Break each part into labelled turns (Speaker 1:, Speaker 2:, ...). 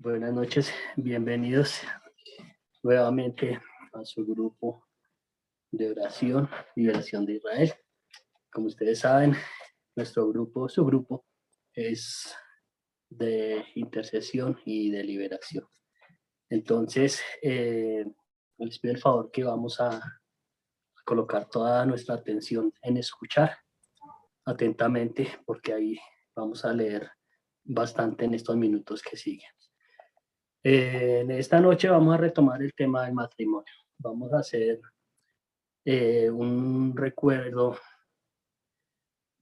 Speaker 1: Buenas noches, bienvenidos nuevamente a su grupo de oración, Liberación de Israel. Como ustedes saben, su grupo es de intercesión y de liberación. Entonces, les pido el favor que vamos a colocar toda nuestra atención en escuchar atentamente, porque ahí vamos a leer bastante en estos minutos que siguen. En esta noche vamos a retomar el tema del matrimonio. Vamos a hacer un recuerdo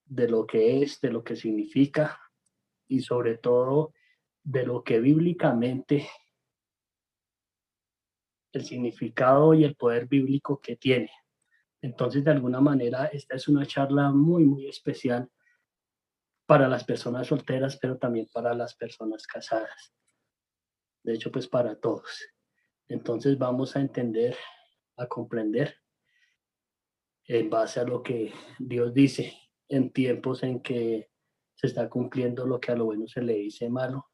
Speaker 1: de lo que es, de lo que significa y sobre todo de lo que bíblicamente, el significado y el poder bíblico que tiene. Entonces, de alguna manera, esta es una charla muy, muy especial para las personas solteras, pero también para las personas casadas. De hecho, pues para todos. Entonces, vamos a entender, a comprender en base a lo que Dios dice en tiempos en que se está cumpliendo lo que a lo bueno se le dice malo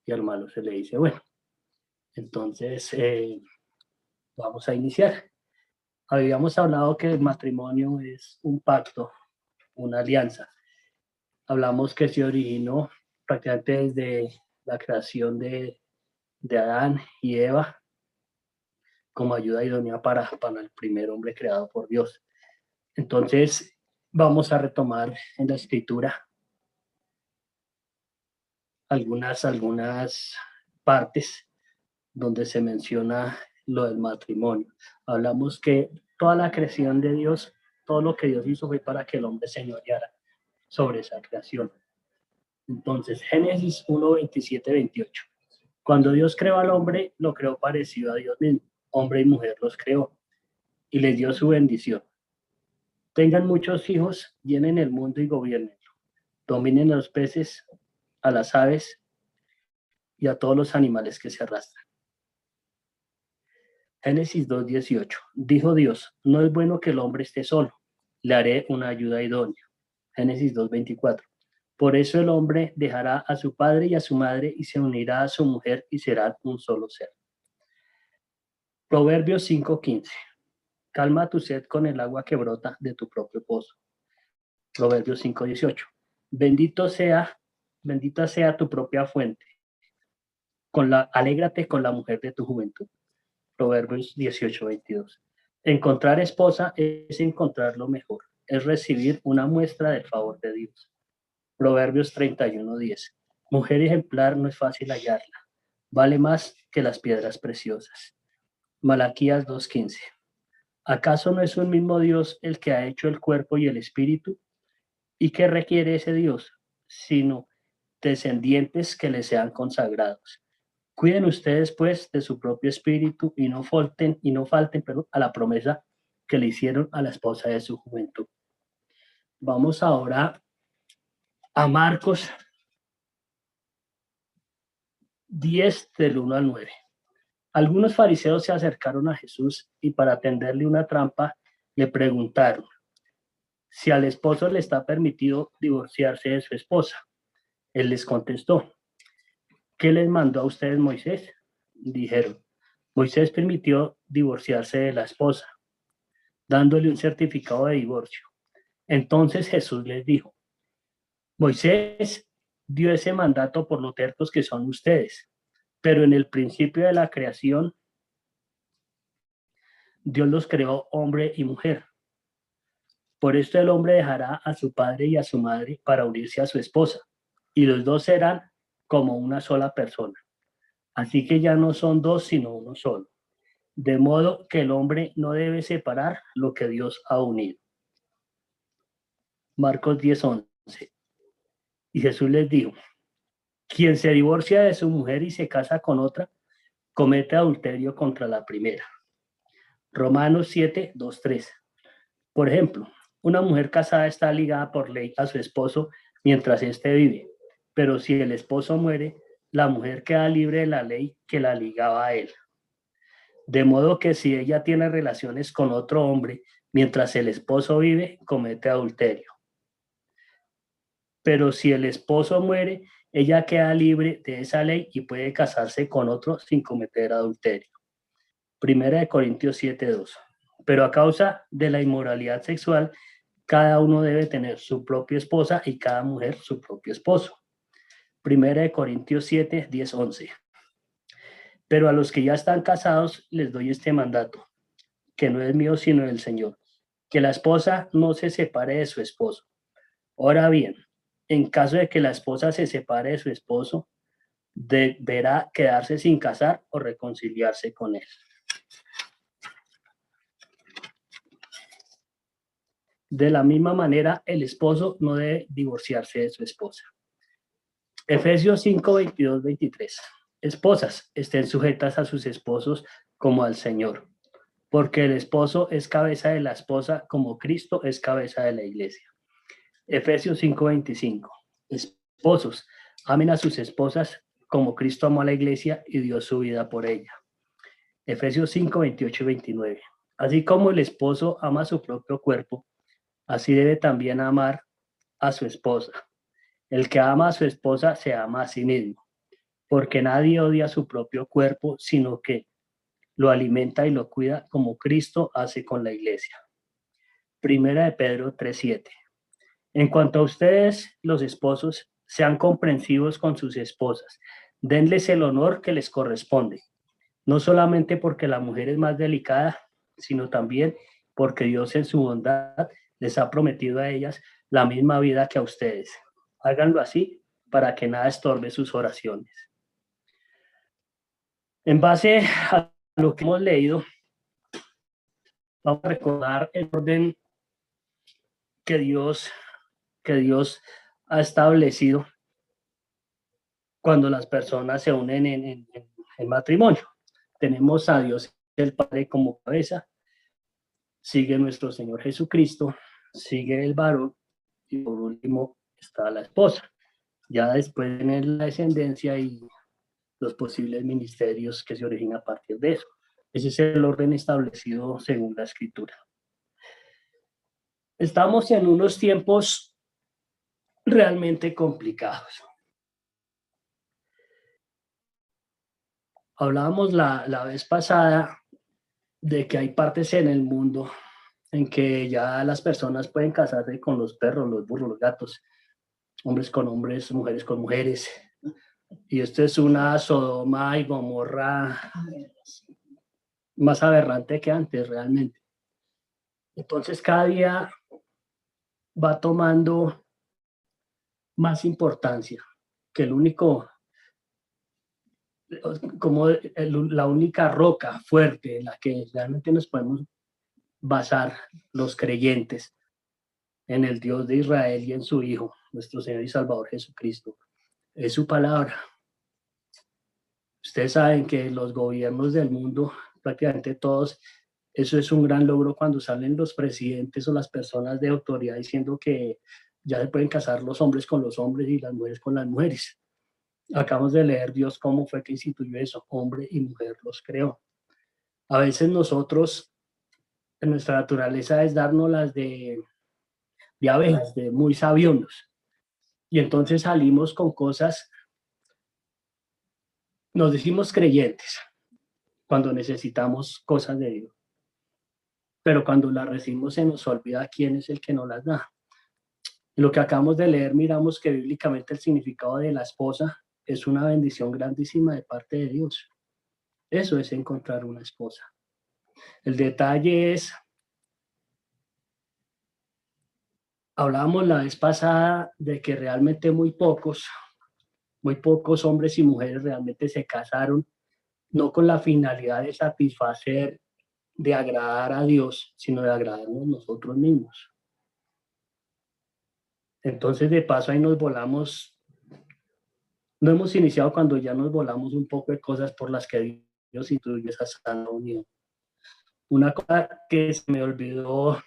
Speaker 1: y al malo se le dice bueno. Entonces, vamos a iniciar. Habíamos hablado que el matrimonio es un pacto, una alianza. Hablamos que se originó prácticamente desde la creación de Adán y Eva como ayuda idónea para el primer hombre creado por Dios. Entonces, vamos a retomar en la escritura algunas partes donde se menciona lo del matrimonio. Hablamos que toda la creación de Dios, todo lo que Dios hizo fue para que el hombre señoreara sobre esa creación. Entonces, Génesis 1, 27, 28. Cuando Dios creó al hombre, lo creó parecido a Dios mismo. Hombre y mujer los creó y les dio su bendición. Tengan muchos hijos, llenen el mundo y gobiernenlo. Dominen a los peces, a las aves y a todos los animales que se arrastran. Génesis 2:18. Dijo Dios, no es bueno que el hombre esté solo, le haré una ayuda idónea. Génesis 2:24. Por eso el hombre dejará a su padre y a su madre y se unirá a su mujer y serán un solo ser. Proverbios 5:15. Calma tu sed con el agua que brota de tu propio pozo. Proverbios 5:18. Bendita sea tu propia fuente. Alégrate con la mujer de tu juventud. Proverbios 18:22. Encontrar esposa es encontrar lo mejor, es recibir una muestra del favor de Dios. Proverbios 31:10. Mujer ejemplar no es fácil hallarla, vale más que las piedras preciosas. Malaquías 2:15. ¿Acaso no es un mismo Dios el que ha hecho el cuerpo y el espíritu? ¿Y qué requiere ese Dios? Sino descendientes que le sean consagrados. Cuiden ustedes, pues, de su propio espíritu y no falten, a la promesa que le hicieron a la esposa de su juventud. Vamos ahora a Marcos 10, del 1 al 9. Algunos fariseos se acercaron a Jesús y para tenderle una trampa le preguntaron si al esposo le está permitido divorciarse de su esposa. Él les contestó, ¿qué les mandó a ustedes Moisés? Dijeron, Moisés permitió divorciarse de la esposa, dándole un certificado de divorcio. Entonces Jesús les dijo, Moisés dio ese mandato por lo tercos que son ustedes, pero en el principio de la creación, Dios los creó hombre y mujer. Por esto el hombre dejará a su padre y a su madre para unirse a su esposa, y los dos serán como una sola persona. Así que ya no son dos, sino uno solo. De modo que el hombre no debe separar lo que Dios ha unido. Marcos 10:11. Y Jesús les dijo, quien se divorcia de su mujer y se casa con otra, comete adulterio contra la primera. Romanos 7:2-3. Por ejemplo, una mujer casada está ligada por ley a su esposo mientras éste vive, pero si el esposo muere, la mujer queda libre de la ley que la ligaba a él. De modo que si ella tiene relaciones con otro hombre mientras el esposo vive, comete adulterio. Pero si el esposo muere, ella queda libre de esa ley y puede casarse con otro sin cometer adulterio. Primera de Corintios 7:2. Pero a causa de la inmoralidad sexual, cada uno debe tener su propia esposa y cada mujer su propio esposo. Primera de Corintios 7:10-11. Pero a los que ya están casados les doy este mandato, que no es mío sino del Señor, que la esposa no se separe de su esposo. Ahora bien, en caso de que la esposa se separe de su esposo, deberá quedarse sin casar o reconciliarse con él. De la misma manera, el esposo no debe divorciarse de su esposa. Efesios 5:22-23. Esposas, estén sujetas a sus esposos como al Señor, porque el esposo es cabeza de la esposa como Cristo es cabeza de la iglesia. Efesios 5:25. Esposos, amen a sus esposas como Cristo amó a la iglesia y dio su vida por ella. Efesios 5:28-29. Así como el esposo ama su propio cuerpo, así debe también amar a su esposa. El que ama a su esposa se ama a sí mismo, porque nadie odia su propio cuerpo, sino que lo alimenta y lo cuida como Cristo hace con la iglesia. Primera de Pedro 3:7. En cuanto a ustedes, los esposos, sean comprensivos con sus esposas, denles el honor que les corresponde, no solamente porque la mujer es más delicada, sino también porque Dios en su bondad les ha prometido a ellas la misma vida que a ustedes. Háganlo así para que nada estorbe sus oraciones. En base a lo que hemos leído, vamos a recordar el orden que Dios ha establecido cuando las personas se unen en matrimonio. Tenemos a Dios el Padre como cabeza, sigue nuestro Señor Jesucristo, sigue el varón y por último está la esposa. Ya después viene la descendencia y los posibles ministerios que se originan a partir de eso. Ese es el orden establecido según la Escritura. Estamos en unos tiempos realmente complicados. Hablábamos la vez pasada de que hay partes en el mundo en que ya las personas pueden casarse con los perros, los burros, los gatos, hombres con hombres, mujeres con mujeres. Y esto es una Sodoma y Gomorra más aberrante que antes realmente. Entonces cada día va tomando más importancia que el único, como la única roca fuerte en la que realmente nos podemos basar los creyentes en el Dios de Israel y en su Hijo, nuestro Señor y Salvador Jesucristo. Es su palabra. Ustedes saben que los gobiernos del mundo, prácticamente todos, eso es un gran logro cuando salen los presidentes o las personas de autoridad diciendo que ya se pueden casar los hombres con los hombres y las mujeres con las mujeres. Acabamos de leer Dios cómo fue que instituyó eso, hombre y mujer los creó. A veces nosotros, en nuestra naturaleza es darnos las de abejas, de muy sabionos. Y entonces salimos con cosas, nos decimos creyentes cuando necesitamos cosas de Dios. Pero cuando las recibimos se nos olvida quién es el que nos las da. En lo que acabamos de leer, miramos que bíblicamente el significado de la esposa es una bendición grandísima de parte de Dios. Eso es encontrar una esposa. El detalle es, hablábamos la vez pasada de que realmente muy pocos hombres y mujeres realmente se casaron, no con la finalidad de satisfacer, de agradar a Dios, sino de agradarnos nosotros mismos. Entonces, de paso, ahí nos volamos, no hemos iniciado cuando ya nos volamos un poco de cosas por las que Dios instituyó esa sana unión. Una cosa que se me olvidó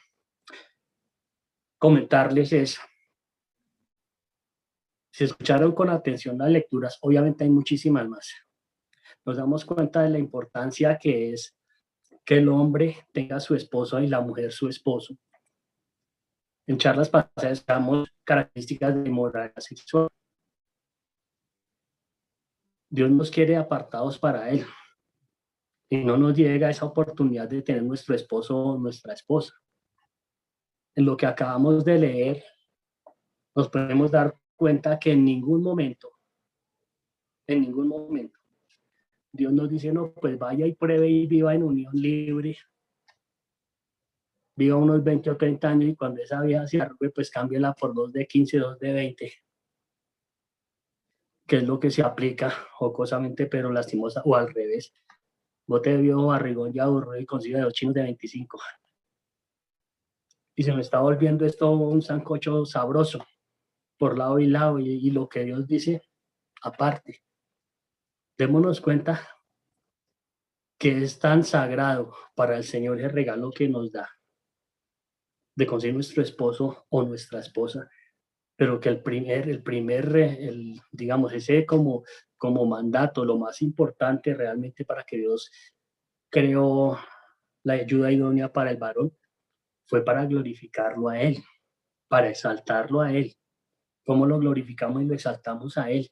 Speaker 1: comentarles es, si escucharon con atención las lecturas, obviamente hay muchísimas más. Nos damos cuenta de la importancia que es que el hombre tenga su esposo y la mujer su esposo. En charlas pasadas damos características de moralidad sexual. Dios nos quiere apartados para Él y no nos llega esa oportunidad de tener nuestro esposo o nuestra esposa. En lo que acabamos de leer, nos podemos dar cuenta que en ningún momento, Dios nos dice, no, pues vaya y pruebe y viva en unión libre, viva unos 20 o 30 años y cuando esa vieja se arrugue, pues cámbiela por 2 de 15, 2 de 20, que es lo que se aplica jocosamente, pero lastimosa, o al revés. Bote de viejo barrigón ya aburrido y consigue 2 chinos de 25. Y se me está volviendo esto un sancocho sabroso, por lado y lado, y lo que Dios dice, aparte. Démonos cuenta que es tan sagrado para el Señor el regalo que nos da de conseguir nuestro esposo o nuestra esposa, pero que digamos, ese como mandato, lo más importante realmente para que Dios creó la ayuda idónea para el varón, fue para glorificarlo a Él, para exaltarlo a Él. ¿Cómo lo glorificamos y lo exaltamos a Él?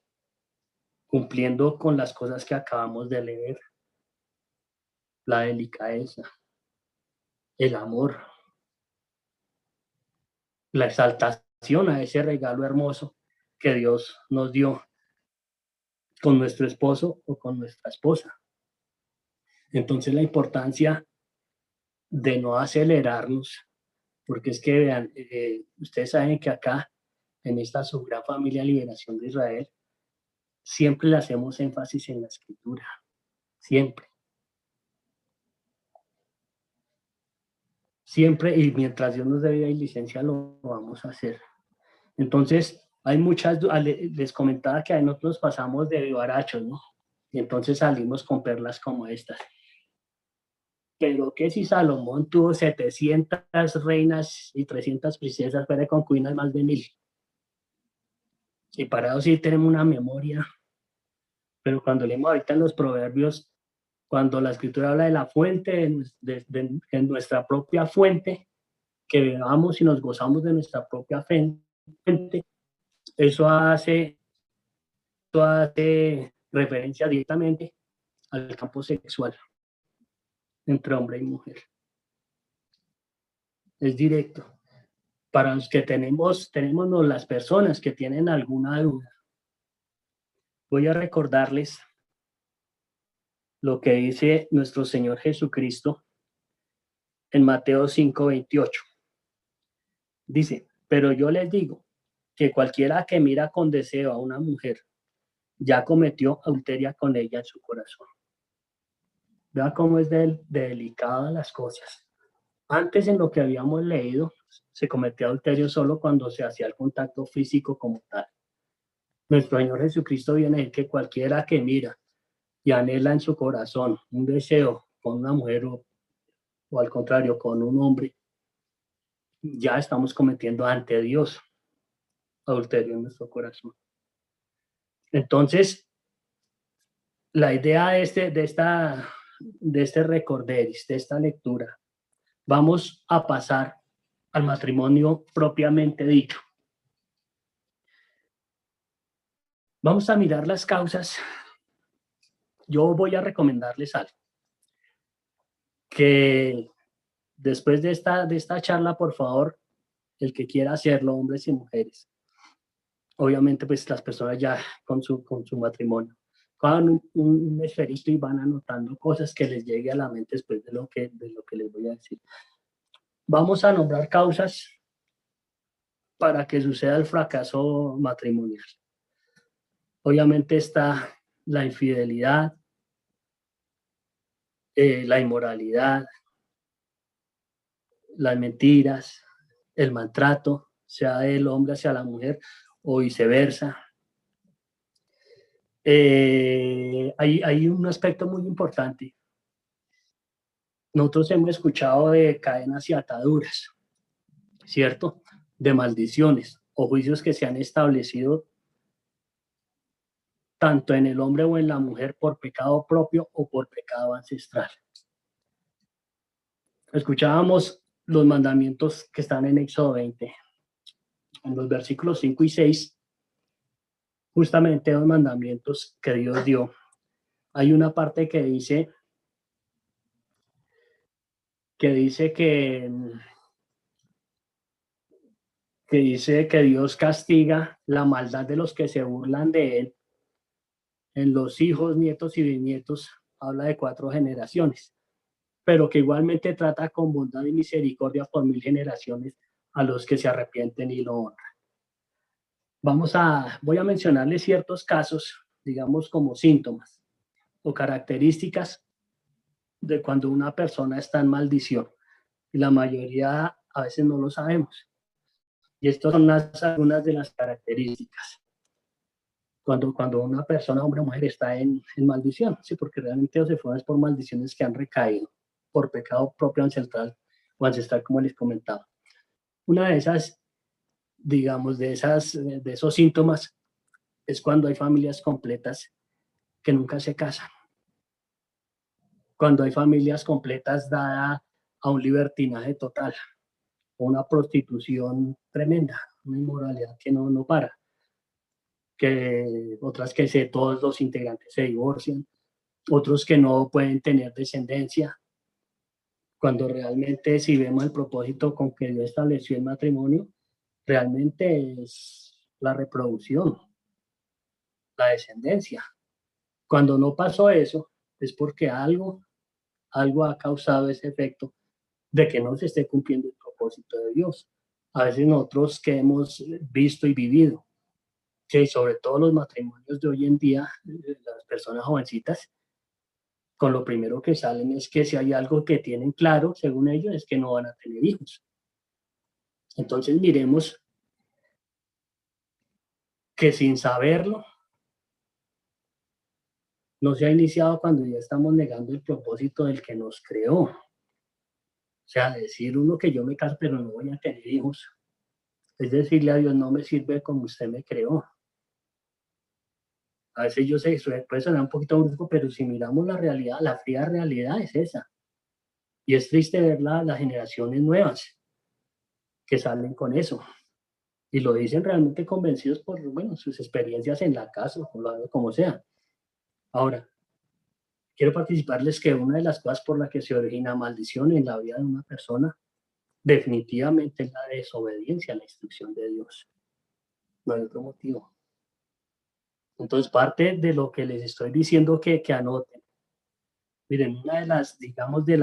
Speaker 1: Cumpliendo con las cosas que acabamos de leer, la delicadeza, el amor, la exaltación a ese regalo hermoso que Dios nos dio con nuestro esposo o con nuestra esposa. Entonces la importancia de no acelerarnos, porque es que vean, ustedes saben que acá, en esta su gran familia Liberación de Israel, siempre le hacemos énfasis en la escritura, siempre, siempre, y mientras Dios nos dé vida y licencia lo vamos a hacer. Entonces, hay muchas, les comentaba que a nosotros pasamos de vivarachos, ¿no? Y entonces salimos con perlas como estas. Pero que si Salomón tuvo 700 reinas y 300 princesas, pero concubinas más de 1000. Y para eso sí tenemos una memoria. Pero cuando leemos ahorita en los proverbios, cuando la escritura habla de la fuente, de nuestra propia fuente, que bebamos y nos gozamos de nuestra propia fuente, eso hace referencia directamente al campo sexual entre hombre y mujer. Es directo. Para los que tenemos las personas que tienen alguna duda, voy a recordarles lo que dice nuestro Señor Jesucristo en Mateo 5:28. Dice, pero yo les digo que cualquiera que mira con deseo a una mujer ya cometió adulterio con ella en su corazón. Vean cómo es de delicadas las cosas. Antes, en lo que habíamos leído, se cometía adulterio solo cuando se hacía el contacto físico como tal. Nuestro Señor Jesucristo viene a decir que cualquiera que mira y anhela en su corazón un deseo con una mujer o al contrario con un hombre, ya estamos cometiendo ante Dios adulterio en nuestro corazón. Entonces, la idea de este recorderis, de esta lectura, vamos a pasar al matrimonio propiamente dicho. Vamos a mirar las causas. Yo voy a recomendarles algo, que después de esta charla, por favor, el que quiera hacerlo, hombres y mujeres, obviamente pues las personas ya con su matrimonio, hagan un esferito y van anotando cosas que les llegue a la mente después de lo que les voy a decir. Vamos a nombrar causas para que suceda el fracaso matrimonial. Obviamente está la infidelidad, la inmoralidad, las mentiras, el maltrato, sea del hombre hacia la mujer o viceversa. Hay un aspecto muy importante. Nosotros hemos escuchado de cadenas y ataduras, ¿cierto? De maldiciones o juicios que se han establecido tanto en el hombre o en la mujer por pecado propio o por pecado ancestral. Escuchábamos los mandamientos que están en Éxodo 20, En los versículos 5 y 6, justamente los mandamientos que Dios dio, hay una parte que dice que dice que Dios castiga la maldad de los que se burlan de él en los hijos, nietos y bisnietos. Habla de 4 generaciones, pero que igualmente trata con bondad y misericordia por 1000 generaciones a los que se arrepienten y lo honran. Voy a mencionarles ciertos casos, digamos como síntomas o características de cuando una persona está en maldición. Y la mayoría a veces no lo sabemos. Y estas son algunas de las características. Cuando una persona, hombre o mujer, está en maldición, sí, porque realmente se fue por maldiciones que han recaído por pecado propio ancestral, como les comentaba. Una de esas, digamos, de esos síntomas es cuando hay familias completas que nunca se casan. Cuando hay familias completas dadas a un libertinaje total, una prostitución tremenda, una inmoralidad que no para, que otras que todos los integrantes se divorcian, otros que no pueden tener descendencia, cuando realmente si vemos el propósito con que Dios estableció el matrimonio, realmente es la reproducción, la descendencia. Cuando no pasó eso, es porque algo ha causado ese efecto de que no se esté cumpliendo el propósito de Dios. A veces nosotros que hemos visto y vivido, que sobre todo los matrimonios de hoy en día, las personas jovencitas, con lo primero que salen es que si hay algo que tienen claro, según ellos, es que no van a tener hijos. Entonces miremos que sin saberlo, no se ha iniciado cuando ya estamos negando el propósito del que nos creó. O sea, decir uno que yo me caso pero no voy a tener hijos, es decirle a Dios, no me sirve como usted me creó. A veces yo sé, puede sonar un poquito brusco, pero si miramos la realidad, la fría realidad es esa. Y es triste ver las generaciones nuevas que salen con eso. Y lo dicen realmente convencidos por, bueno, sus experiencias en la casa, o como sea. Ahora, quiero participarles que una de las cosas por las que se origina maldición en la vida de una persona, definitivamente es la desobediencia a la instrucción de Dios. No hay otro motivo. Entonces, parte de lo que les estoy diciendo que anoten. Miren, una de las, digamos, de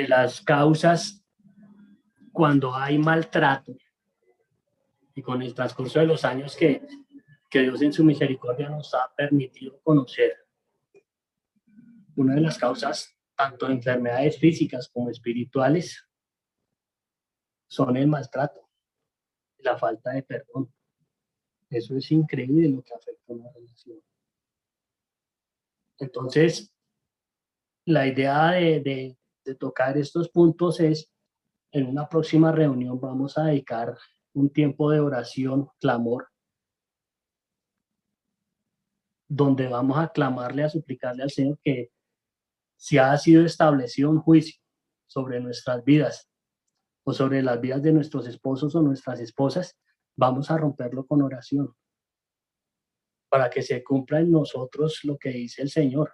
Speaker 1: las causas cuando hay maltrato y con el transcurso de los años que Dios en su misericordia nos ha permitido conocer, una de las causas, tanto de enfermedades físicas como espirituales, son el maltrato, la falta de perdón. Eso es increíble lo que afecta a una relación. Entonces, la idea de tocar estos puntos es, en una próxima reunión vamos a dedicar un tiempo de oración, clamor, donde vamos a clamarle, a suplicarle al Señor que si ha sido establecido un juicio sobre nuestras vidas o sobre las vidas de nuestros esposos o nuestras esposas, vamos a romperlo con oración para que se cumpla en nosotros lo que dice el Señor,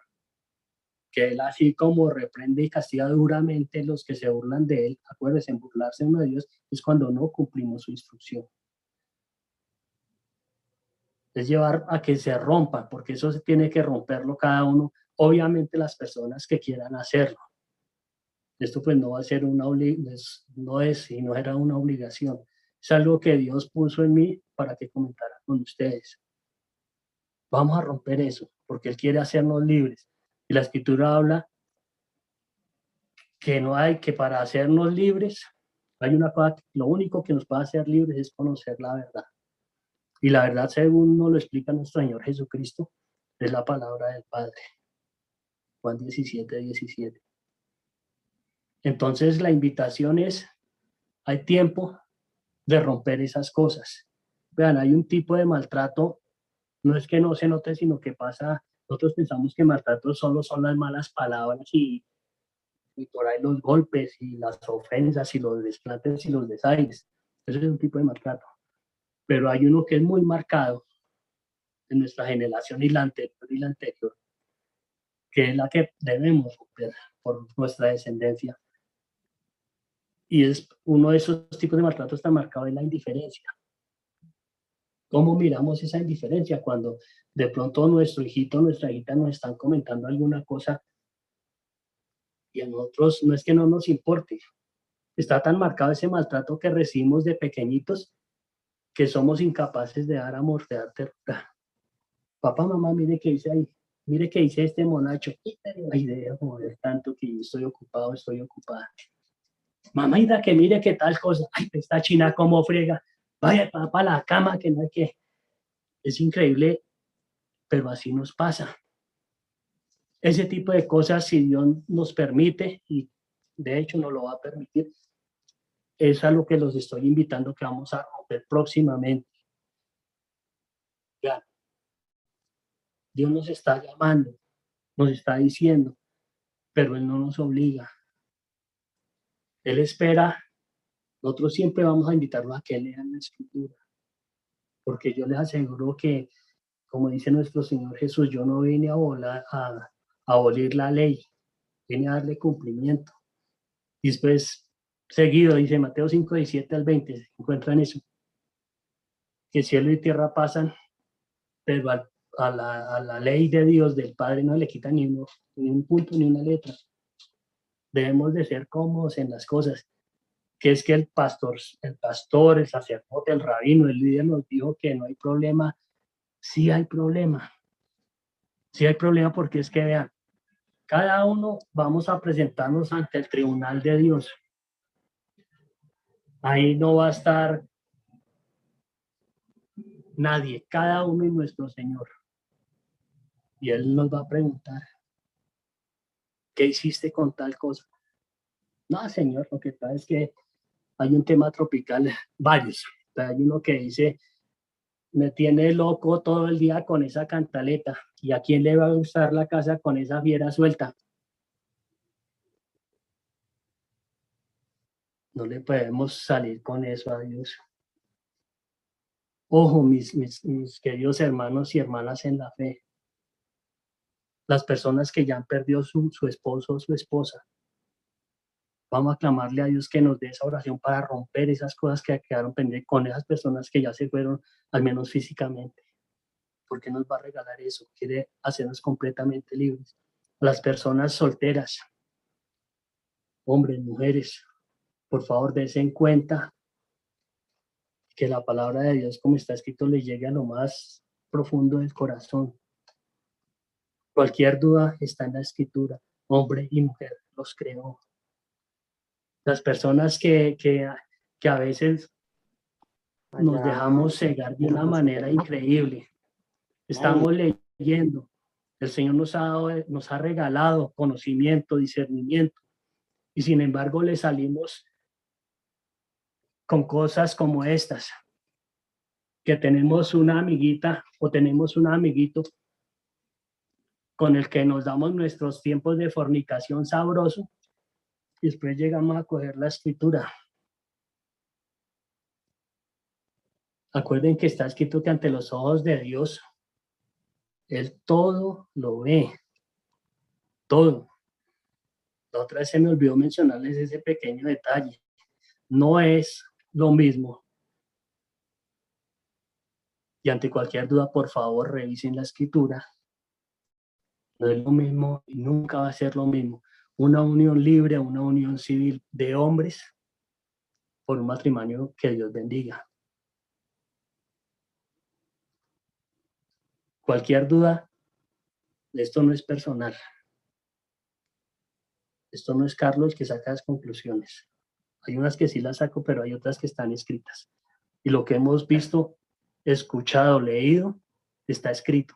Speaker 1: que Él así como reprende y castiga duramente los que se burlan de Él, acuérdense, en burlarse uno de Dios es cuando no cumplimos su instrucción. Es llevar a que se rompa, porque eso se tiene que romperlo cada uno, obviamente las personas que quieran hacerlo. Esto pues no va a ser no es y no era una obligación. Es algo que Dios puso en mí para que comentara con ustedes. Vamos a romper eso, porque Él quiere hacernos libres. Y la Escritura habla que para hacernos libres, hay una cosa, lo único que nos puede hacer libres es conocer la verdad. Y la verdad, según nos lo explica nuestro Señor Jesucristo, es la palabra del Padre. Juan 17:17. Entonces la invitación es, hay tiempo de romper esas cosas. Vean, hay un tipo de maltrato, no es que no se note, sino que pasa, nosotros pensamos que maltrato solo son las malas palabras y por ahí los golpes y las ofensas y los desplantes y los desaires. Eso es un tipo de maltrato. Pero hay uno que es muy marcado en nuestra generación y la anterior, que es la que debemos romper por nuestra descendencia. Y es uno de esos tipos de maltrato está marcado en la indiferencia. ¿Cómo miramos esa indiferencia cuando de pronto nuestro hijito, nuestra hijita nos están comentando alguna cosa y a nosotros no es que no nos importe? Está tan marcado ese maltrato que recibimos de pequeñitos que somos incapaces de dar amor, de dar ternura. Papá, mamá, mire qué hice ahí, mire qué hice este monacho. Ay, de joder tanto que yo estoy ocupado, estoy ocupada. Mamá, Ida, que mire qué tal cosa. Ay, esta china cómo friega. Vaya, papá, la cama, que no hay que. Es increíble, pero así nos pasa. Ese tipo de cosas, si Dios nos permite, y de hecho nos lo va a permitir, es a lo que los estoy invitando que vamos a romper próximamente. Ya, Dios nos está llamando, nos está diciendo, pero Él no nos obliga. Él espera, nosotros siempre vamos a invitarlo a que lean la Escritura, porque yo les aseguro que, como dice nuestro Señor Jesús, yo no vine a abolir la ley, vine a darle cumplimiento. Y después, seguido, dice Mateo 5, 17 al 20, se encuentran eso, que cielo y tierra pasan, pero a la ley de Dios, del Padre, no le quita ni un punto, ni una letra. Debemos de ser cómodos en las cosas, que es que el pastor, el sacerdote, el rabino, el líder nos dijo que no hay problema. Sí hay problema. Sí hay problema porque es que vean, cada uno vamos a presentarnos ante el tribunal de Dios. Ahí no va a estar nadie, cada uno es nuestro Señor. Y Él nos va a preguntar, ¿qué hiciste con tal cosa? No, Señor, lo que pasa es que hay un tema tropical, varios. Hay uno que dice, me tiene loco todo el día con esa cantaleta. ¿Y a quién le va a gustar la casa con esa fiera suelta? No le podemos salir con eso a Dios. Ojo, mis queridos hermanos y hermanas en la fe. Las personas que ya han perdido su esposo o su esposa. Vamos a clamarle a Dios que nos dé esa oración para romper esas cosas que quedaron pendientes con esas personas que ya se fueron, al menos físicamente. ¿Por qué nos va a regalar eso? Quiere hacernos completamente libres. Las personas solteras, hombres, mujeres, por favor, dense en cuenta que la palabra de Dios, como está escrito, les llegue a lo más profundo del corazón. Cualquier duda está en la escritura. Hombre y mujer los creó. Las personas que a veces nos dejamos cegar de una manera increíble. Estamos leyendo. El Señor nos ha regalado conocimiento, discernimiento. Y sin embargo le salimos con cosas como estas, que tenemos una amiguita o tenemos un amiguito con el que nos damos nuestros tiempos de fornicación sabroso y después llegamos a coger la escritura. Acuerden que está escrito que ante los ojos de Dios, Él todo lo ve, todo. La otra vez se me olvidó mencionarles ese pequeño detalle. No es lo mismo. Y ante cualquier duda, por favor, revisen la escritura. No es lo mismo y nunca va a ser lo mismo. Una unión libre, una unión civil de hombres por un matrimonio que Dios bendiga. Cualquier duda, esto no es personal. Esto no es Carlos que saca las conclusiones. Hay unas que sí las saco, pero hay otras que están escritas. Y lo que hemos visto, escuchado, leído, está escrito.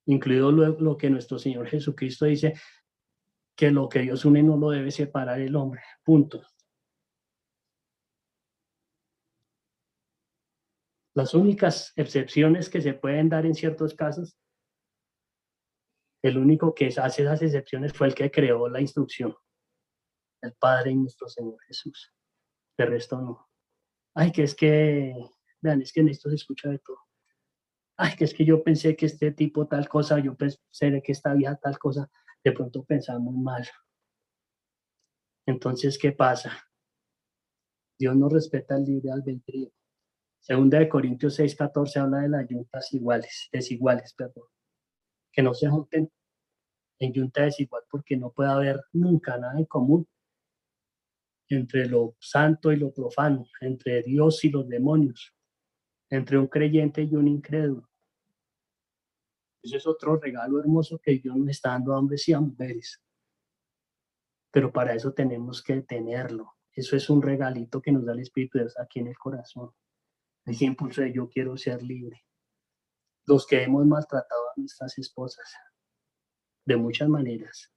Speaker 1: Incluido lo que nuestro Señor Jesucristo dice, que lo que Dios une no lo debe separar el hombre. Punto. Las únicas excepciones que se pueden dar en ciertos casos, el único que hace esas excepciones fue el que creó la instrucción. el Padre y nuestro Señor Jesús. De resto no. Ay, que es que, vean, es que en esto se escucha de todo. Ay, que es que yo pensé que este tipo tal cosa, yo pensé que esta vieja tal cosa, de pronto pensamos mal. Entonces, ¿qué pasa? Dios no respeta el libre albedrío. Segunda de Corintios 6:14 habla de las yuntas iguales, desiguales, perdón, que no se junten en yunta desigual porque no puede haber nunca nada en común entre lo santo y lo profano, entre Dios y los demonios, entre un creyente y un incrédulo. Ese es otro regalo hermoso que Dios nos está dando a hombres y a mujeres, pero para eso tenemos que tenerlo. Eso es un regalito que nos da el Espíritu de Dios aquí en el corazón. Ese impulso de yo quiero ser libre. Los que hemos maltratado a nuestras esposas de muchas maneras.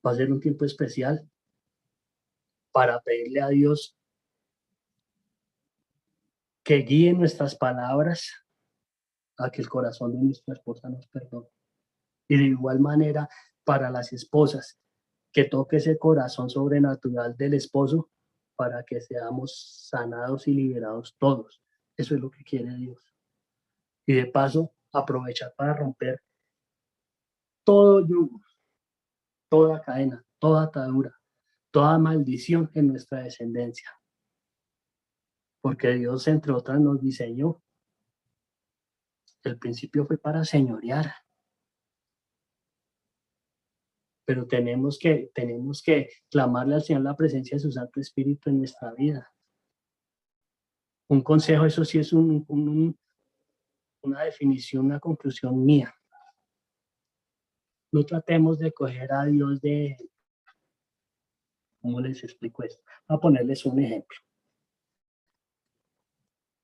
Speaker 1: Va a ser un tiempo especial para pedirle a Dios que guíe nuestras palabras a que el corazón de nuestra esposa nos perdone. Y de igual manera, para las esposas, que toque ese corazón sobrenatural del esposo para que seamos sanados y liberados todos. Eso es lo que quiere Dios. Y de paso, aprovechar para romper todo yugo, toda cadena, toda atadura, toda maldición en nuestra descendencia. Porque Dios, entre otras, nos diseñó. El principio fue para señorear, pero tenemos que clamarle al Señor la presencia de su Santo Espíritu en nuestra vida. Un consejo, eso sí es una definición, una conclusión mía. No tratemos de coger a Dios de, ¿cómo les explico esto? Voy a ponerles un ejemplo.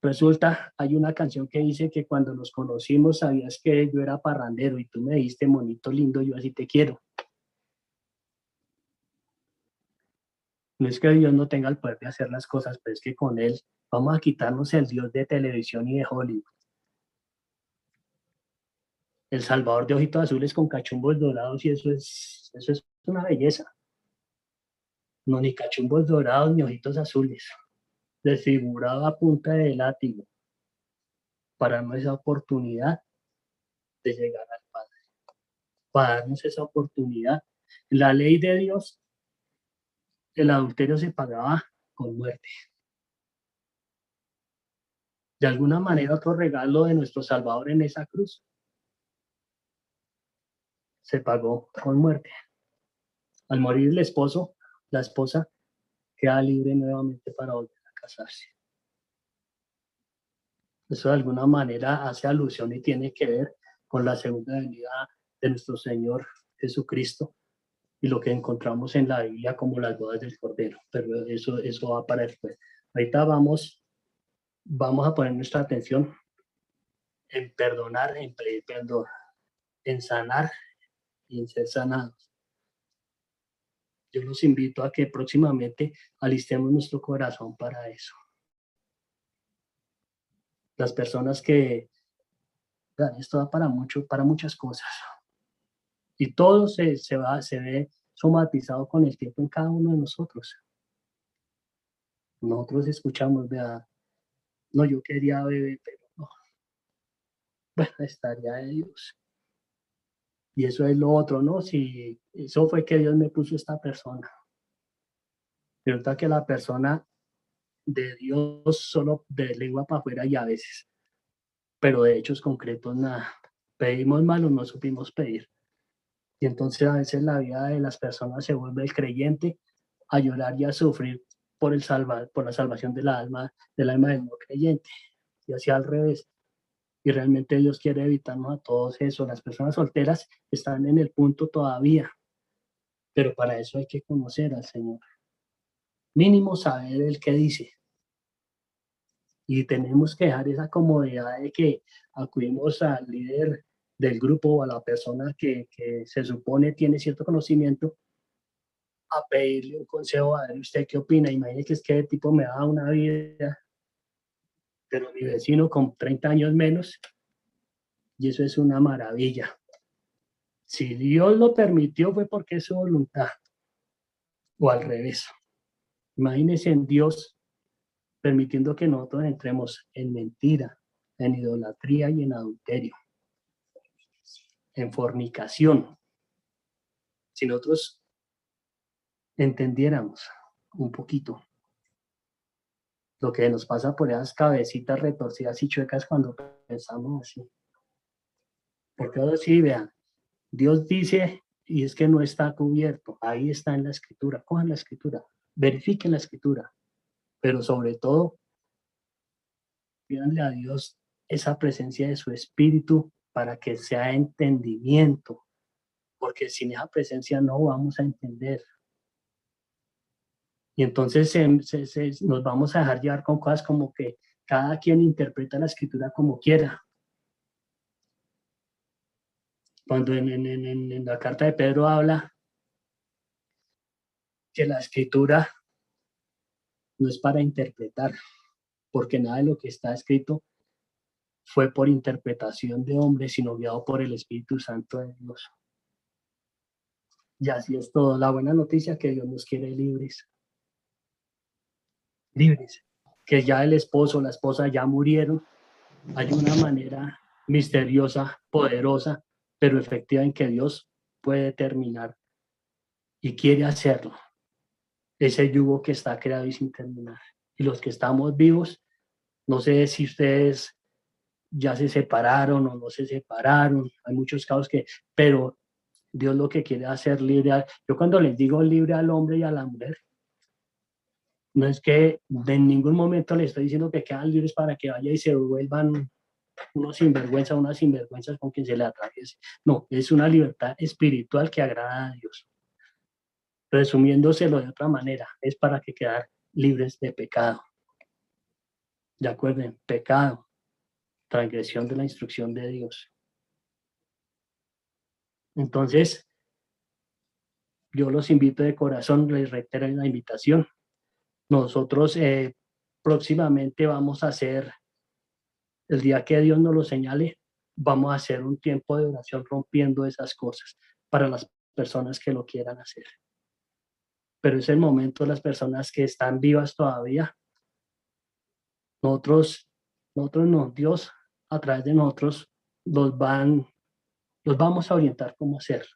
Speaker 1: Resulta, hay una canción que dice que cuando nos conocimos sabías que yo era parrandero y tú me dijiste, monito lindo, yo así te quiero. No es que Dios no tenga el poder de hacer las cosas, pero es que con Él vamos a quitarnos el Dios de televisión y de Hollywood. El Salvador de ojitos azules con cachumbos dorados y eso es una belleza. No, ni cachumbos dorados ni ojitos azules. Desfigurado a punta de látigo para darnos esa oportunidad de llegar al Padre. Para darnos esa oportunidad. La ley de Dios, el adulterio se pagaba con muerte. De alguna manera, otro regalo de nuestro Salvador en esa cruz se pagó con muerte. Al morir el esposo, la esposa queda libre nuevamente para volver a casarse. Eso de alguna manera hace alusión y tiene que ver con la segunda venida de nuestro Señor Jesucristo y lo que encontramos en la Biblia como las bodas del Cordero. Pero eso va para después. Ahorita vamos a poner nuestra atención en perdonar, en pedir perdón, en sanar y en ser sanados. Yo los invito a que próximamente alistemos nuestro corazón para eso. Las personas que, esto da para mucho, para muchas cosas. Y todo se ve somatizado con el tiempo en cada uno de nosotros. Nosotros escuchamos, vea, no, yo quería beber, pero no, bueno, estaría de Dios. Y eso es lo otro, ¿no? Si eso fue que Dios me puso esta persona. Pero está que la persona de Dios solo de lengua para afuera y a veces, pero de hechos concretos nada. Pedimos mal o no supimos pedir. Y entonces a veces la vida de las personas se vuelve el creyente a llorar y a sufrir por la salvación del alma del no creyente. Y así al revés. Y realmente Dios quiere evitarnos a todos eso. Las personas solteras están en el punto todavía, pero para eso hay que conocer al Señor. Mínimo saber el que dice. Y tenemos que dejar esa comodidad de que acudimos al líder del grupo o a la persona que se supone tiene cierto conocimiento a pedirle un consejo, a ver usted qué opina. Imagínese que es que el tipo me da una vida, pero mi vecino con 30 años menos, y eso es una maravilla. Si Dios lo permitió fue porque es su voluntad, o al revés. Imagínense en Dios permitiendo que nosotros entremos en mentira, en idolatría y en adulterio, en fornicación. Si nosotros entendiéramos un poquito lo que nos pasa por esas cabecitas retorcidas y chuecas cuando pensamos así. Porque ahora sí, vean, Dios dice, y es que no está cubierto, ahí está en la escritura, cojan la escritura, verifiquen la escritura, pero sobre todo, pídanle a Dios esa presencia de su espíritu para que sea entendimiento, porque sin esa presencia no vamos a entender. Y entonces nos vamos a dejar llevar con cosas como que cada quien interpreta la escritura como quiera. Cuando en la carta de Pedro habla que la escritura no es para interpretar, porque nada de lo que está escrito fue por interpretación de hombres, sino guiado por el Espíritu Santo de Dios. Y así es todo. La buena noticia que Dios nos quiere libres. Libres. Que ya el esposo o la esposa ya murieron. Hay una manera misteriosa, poderosa, pero efectiva en que Dios puede terminar y quiere hacerlo. Ese yugo que está creado y sin terminar. Y los que estamos vivos, no sé si ustedes ya se separaron o no se separaron, hay muchos casos que, pero Dios lo que quiere hacer libre. Yo cuando les digo libre al hombre y a la mujer, no es que en ningún momento les estoy diciendo que quedan libres para que vaya y se vuelvan unos sinvergüenza, unas sinvergüenzas con quien se le atraviese. No, es una libertad espiritual que agrada a Dios. Resumiéndoselo de otra manera, es para que quedar libres de pecado. ¿De acuerdo? Pecado, transgresión de la instrucción de Dios. Entonces, yo los invito de corazón, les reitero la invitación. Nosotros próximamente vamos a hacer, el día que Dios nos lo señale, vamos a hacer un tiempo de oración rompiendo esas cosas para las personas que lo quieran hacer. Pero es el momento de las personas que están vivas todavía. Nosotros no, Dios a través de nosotros los vamos a orientar cómo hacerlo.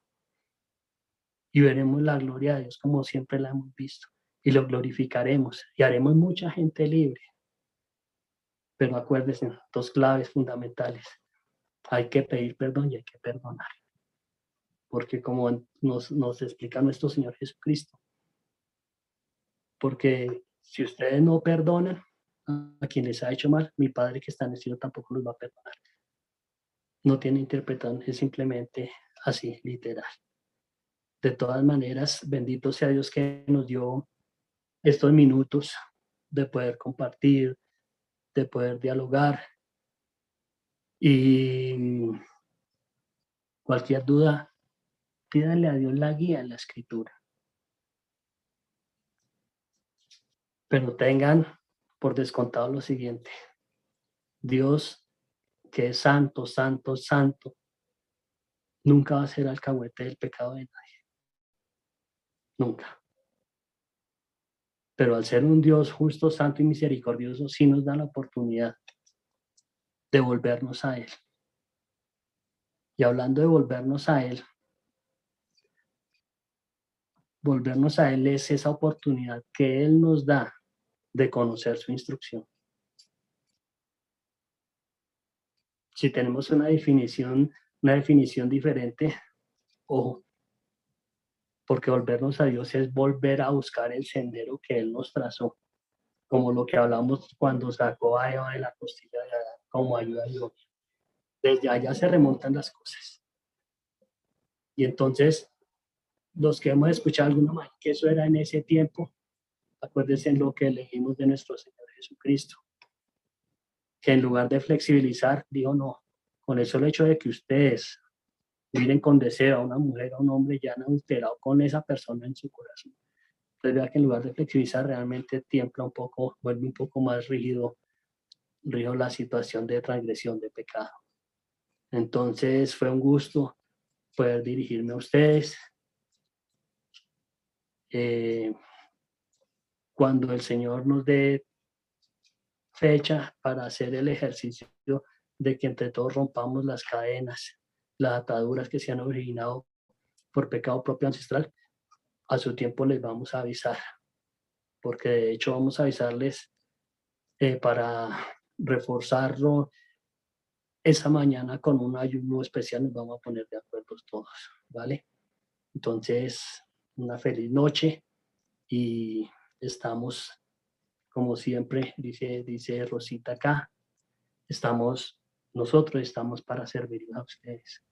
Speaker 1: Y veremos la gloria de Dios como siempre la hemos visto. Y lo glorificaremos y haremos mucha gente libre. Pero acuérdense, dos claves fundamentales. Hay que pedir perdón y hay que perdonar. Porque como nos explica nuestro Señor Jesucristo, porque si ustedes no perdonan a quien les ha hecho mal, mi Padre que está en el cielo tampoco los va a perdonar. No tiene interpretación, es simplemente así, literal. De todas maneras, bendito sea Dios que nos dio estos minutos de poder compartir, de poder dialogar. Y cualquier duda, pídanle a Dios la guía en la escritura. Pero tengan por descontado lo siguiente. Dios, que es santo, santo, santo, nunca va a ser alcahuete del pecado de nadie. Nunca. Pero al ser un Dios justo, santo y misericordioso, sí nos da la oportunidad de volvernos a Él. Y hablando de volvernos a Él es esa oportunidad que Él nos da de conocer su instrucción. Si tenemos una definición diferente, ojo, porque volvernos a Dios es volver a buscar el sendero que Él nos trazó, como lo que hablamos cuando sacó a Eva de la costilla de Adán, como ayuda a Dios. Desde allá se remontan las cosas. Y entonces, los que hemos escuchado alguna vez que eso era en ese tiempo, acuérdense en lo que leímos de nuestro Señor Jesucristo, que en lugar de flexibilizar, dijo no, con el solo hecho de que ustedes miren con deseo a una mujer, a un hombre, ya han adulterado con esa persona en su corazón. Entonces vea que en lugar de flexibilizar, realmente tiembla un poco, vuelve un poco más rígido la situación de transgresión, de pecado. Entonces fue un gusto poder dirigirme a ustedes. Cuando el Señor nos dé fecha para hacer el ejercicio de que entre todos rompamos las cadenas, las ataduras que se han originado por pecado propio ancestral, a su tiempo les vamos a avisar, porque de hecho vamos a avisarles para reforzarlo. Esa mañana con un ayuno especial nos vamos a poner de acuerdo todos, ¿vale? Entonces, una feliz noche y estamos, como siempre, dice Rosita acá, nosotros estamos para servirles a ustedes.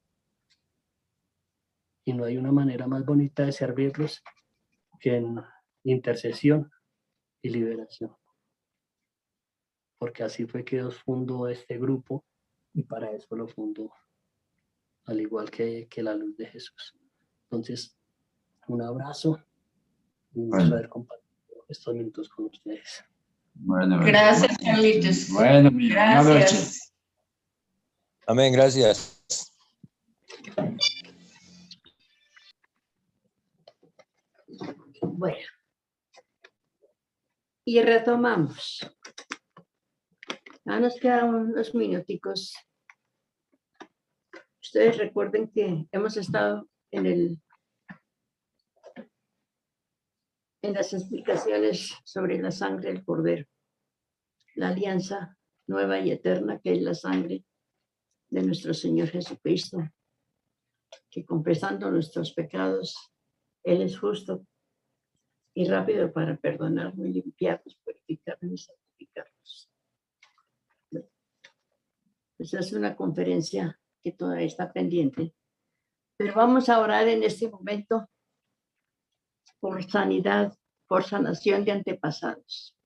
Speaker 1: Y no hay una manera más bonita de servirlos que en intercesión y liberación. Porque así fue que Dios fundó este grupo y para eso lo fundó, al igual que la luz de Jesús. Entonces, un abrazo y un gusto haber compartido estos minutos con ustedes.
Speaker 2: Bueno,
Speaker 3: gracias, Carlitos.
Speaker 2: Bueno,
Speaker 3: gracias.
Speaker 4: Amén, gracias.
Speaker 5: Bueno, y retomamos. Ya nos quedan unos minuticos. Ustedes recuerden que hemos estado en las explicaciones sobre la sangre del Cordero, la alianza nueva y eterna que es la sangre de nuestro Señor Jesucristo, que confesando nuestros pecados, Él es justo y rápido para perdonarnos, limpiarnos, purificarnos y santificarnos. Pues es una conferencia que todavía está pendiente, pero vamos a orar en este momento por sanidad, por sanación de antepasados.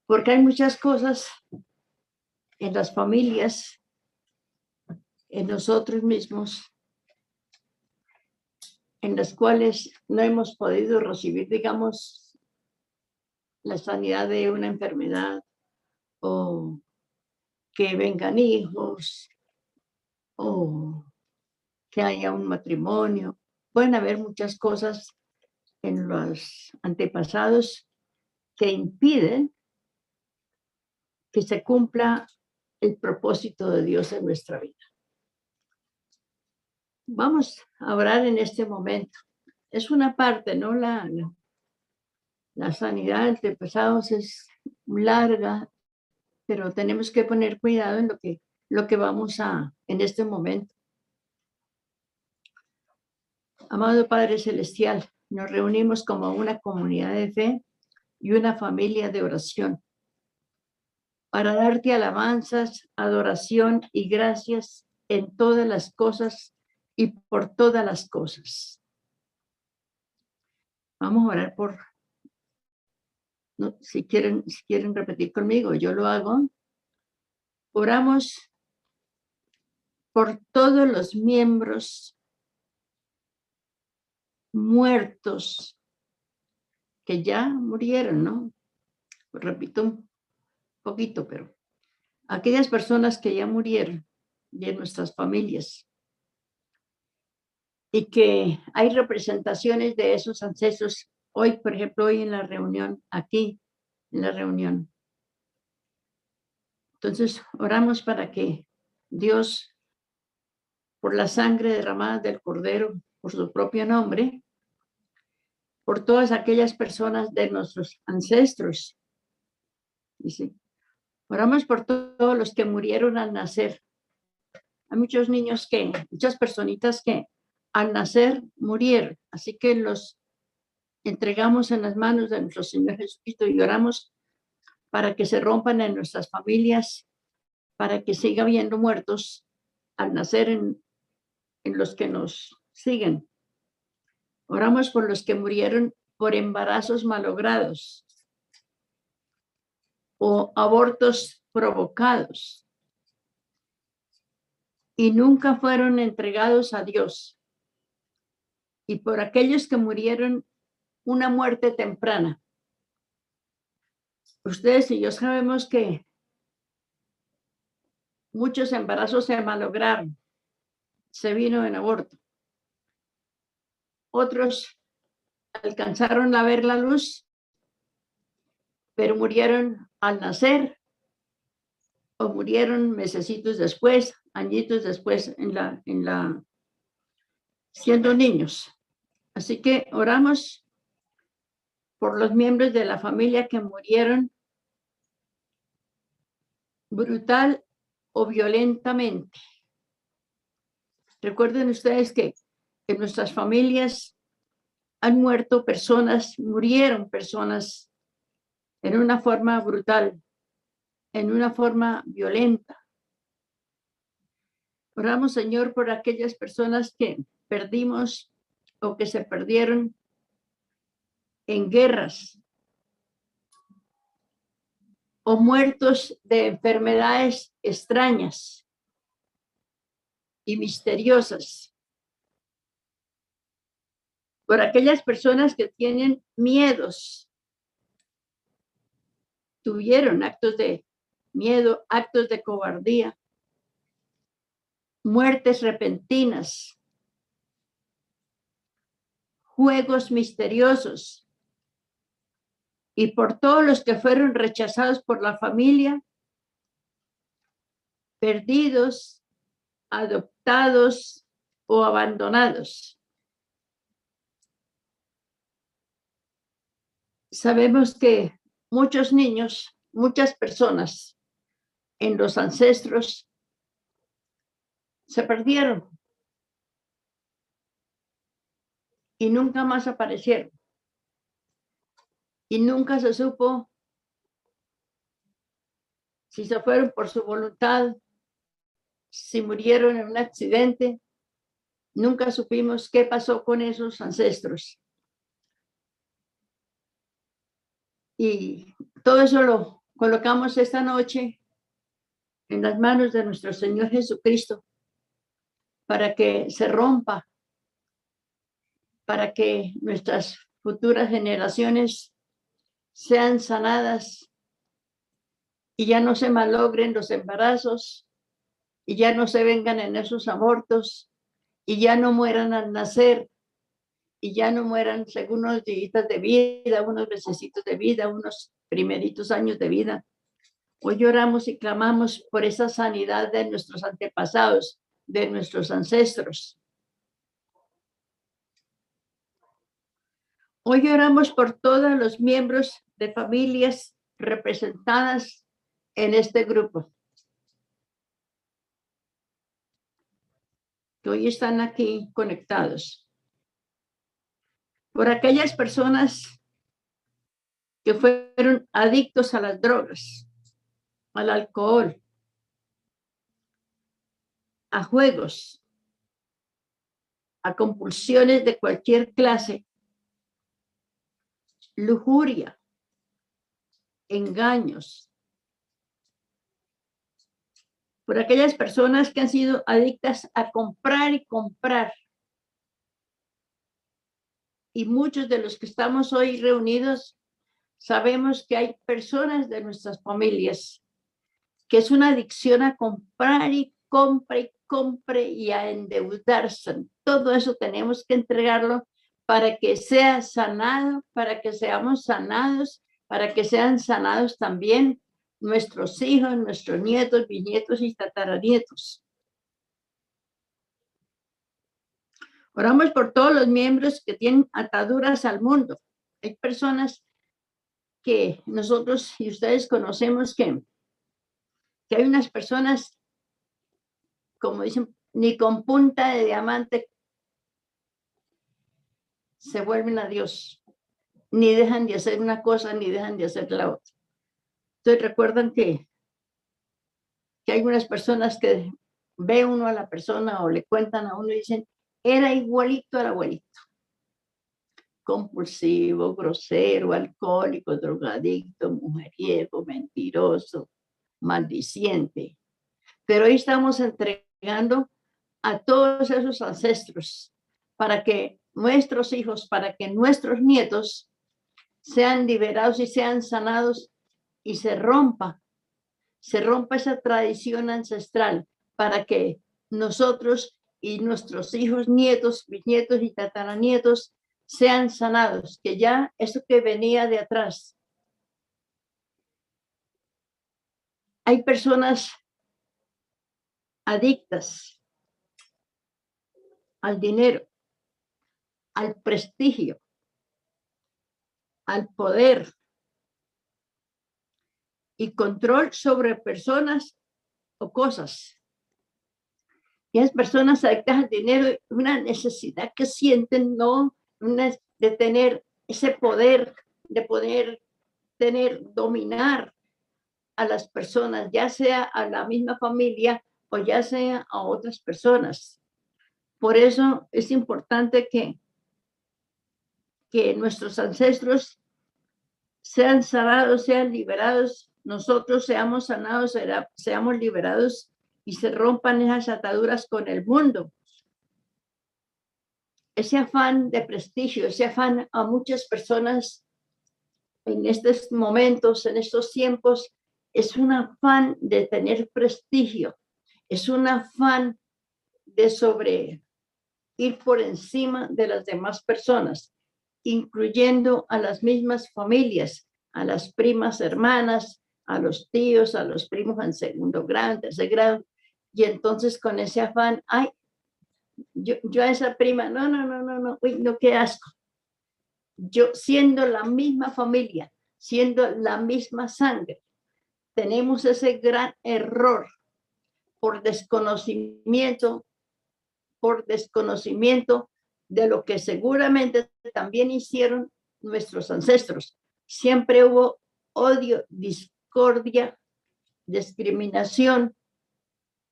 Speaker 5: Porque hay muchas cosas en las familias, en nosotros mismos, en las cuales no hemos podido recibir, digamos, la sanidad de una enfermedad o que vengan hijos o que haya un matrimonio. Pueden haber muchas cosas en los antepasados que impiden que se cumpla el propósito de Dios en nuestra vida. Vamos a orar en este momento. Es una parte, ¿no? La sanidad de antepasados es larga, pero tenemos que poner cuidado en lo que vamos en este momento. Amado Padre Celestial, nos reunimos como una comunidad de fe y una familia de oración para darte alabanzas, adoración y gracias en todas las cosas y por todas las cosas. Vamos a orar por, no, si quieren repetir conmigo, yo lo hago. Oramos por todos los miembros muertos que ya murieron, ¿no? Repito un poquito, pero aquellas personas que ya murieron de nuestras familias y que hay representaciones de esos ancestros hoy, por ejemplo, hoy en la reunión, aquí en la reunión. Entonces, oramos para que Dios, por la sangre derramada del Cordero, por su propio nombre, por todas aquellas personas de nuestros ancestros. Dice, oramos por todos los que murieron al nacer. Hay muchos niños muchas personitas que al nacer murieron. Así que los entregamos en las manos de nuestro Señor Jesucristo y oramos para que se rompan en nuestras familias, para que siga habiendo muertos al nacer en los que nos siguen. Oramos por los que murieron por embarazos malogrados o abortos provocados y nunca fueron entregados a Dios. Y por aquellos que murieron una muerte temprana. Ustedes y yo sabemos que muchos embarazos se malograron se vino en aborto. Otros alcanzaron a ver la luz, pero murieron al nacer o murieron mesecitos después, añitos después siendo niños. Así que oramos por los miembros de la familia que murieron brutal o violentamente. Recuerden ustedes que en nuestras familias han muerto personas, murieron personas en una forma brutal, en una forma violenta. Oramos, Señor, por aquellas personas que perdimos o que se perdieron en guerras o muertos de enfermedades extrañas y misteriosas. Por aquellas personas que tienen miedos, tuvieron actos de miedo, actos de cobardía, muertes repentinas, juegos misteriosos, y por todos los que fueron rechazados por la familia, perdidos, adoptados o abandonados. Sabemos que muchos niños, muchas personas en los ancestros se perdieron y nunca más aparecieron. Y nunca se supo si se fueron por su voluntad, si murieron en un accidente. Nunca supimos qué pasó con esos ancestros. Y todo eso lo colocamos esta noche en las manos de nuestro Señor Jesucristo para que se rompa, para que nuestras futuras generaciones sean sanadas y ya no se malogren los embarazos y ya no se vengan en esos abortos y ya no mueran al nacer y ya no mueran según unos días de vida, unos mesecitos de vida, unos primeritos años de vida. Hoy lloramos y clamamos por esa sanidad de nuestros antepasados, de nuestros ancestros. Hoy oramos por todos los miembros de familias representadas en este grupo, que hoy están aquí conectados. Por aquellas personas que fueron adictos a las drogas, al alcohol, a juegos, a compulsiones de cualquier clase, lujuria, engaños. Por aquellas personas que han sido adictas a comprar y comprar. Y muchos de los que estamos hoy reunidos sabemos que hay personas de nuestras familias que es una adicción a comprar y compre y a endeudarse. Todo eso tenemos que entregarlo para que sea sanado, para que seamos sanados, para que sean sanados también nuestros hijos, nuestros nietos, bisnietos y tataranietos. Oramos por todos los miembros que tienen ataduras al mundo. Hay personas que nosotros y ustedes conocemos que hay unas personas, como dicen, ni con punta de diamante se vuelven a Dios, ni dejan de hacer una cosa, ni dejan de hacer la otra. Entonces recuerdan que hay unas personas que ve uno a la persona o le cuentan a uno y dicen, era igualito al abuelito. Compulsivo, grosero, alcohólico, drogadicto, mujeriego, mentiroso, maldiciente. Pero hoy estamos entregando a todos esos ancestros para que nuestros hijos, para que nuestros nietos sean liberados y sean sanados y se rompa esa tradición ancestral para que nosotros y nuestros hijos, nietos, bisnietos y tataranietos sean sanados, que ya eso que venía de atrás. Hay personas adictas al dinero, al prestigio, al poder y control sobre personas o cosas. Y las personas adictas al dinero, una necesidad que sienten, no de tener ese poder, de poder dominar a las personas, ya sea a la misma familia o ya sea a otras personas. Por eso es importante que nuestros ancestros sean sanados, sean liberados, nosotros seamos sanados, seamos liberados y se rompan esas ataduras con el mundo. Ese afán de prestigio, ese afán a muchas personas en estos momentos, en estos tiempos, es un afán de tener prestigio, es un afán de ir por encima de las demás personas, incluyendo a las mismas familias, a las primas hermanas, a los tíos, a los primos en segundo grado, en tercer grado, y entonces con ese afán, ay, yo a esa prima, no, uy, no, qué asco. Yo, siendo la misma familia, siendo la misma sangre, tenemos ese gran error por desconocimiento de lo que seguramente también hicieron nuestros ancestros. Siempre hubo odio, discordia, discriminación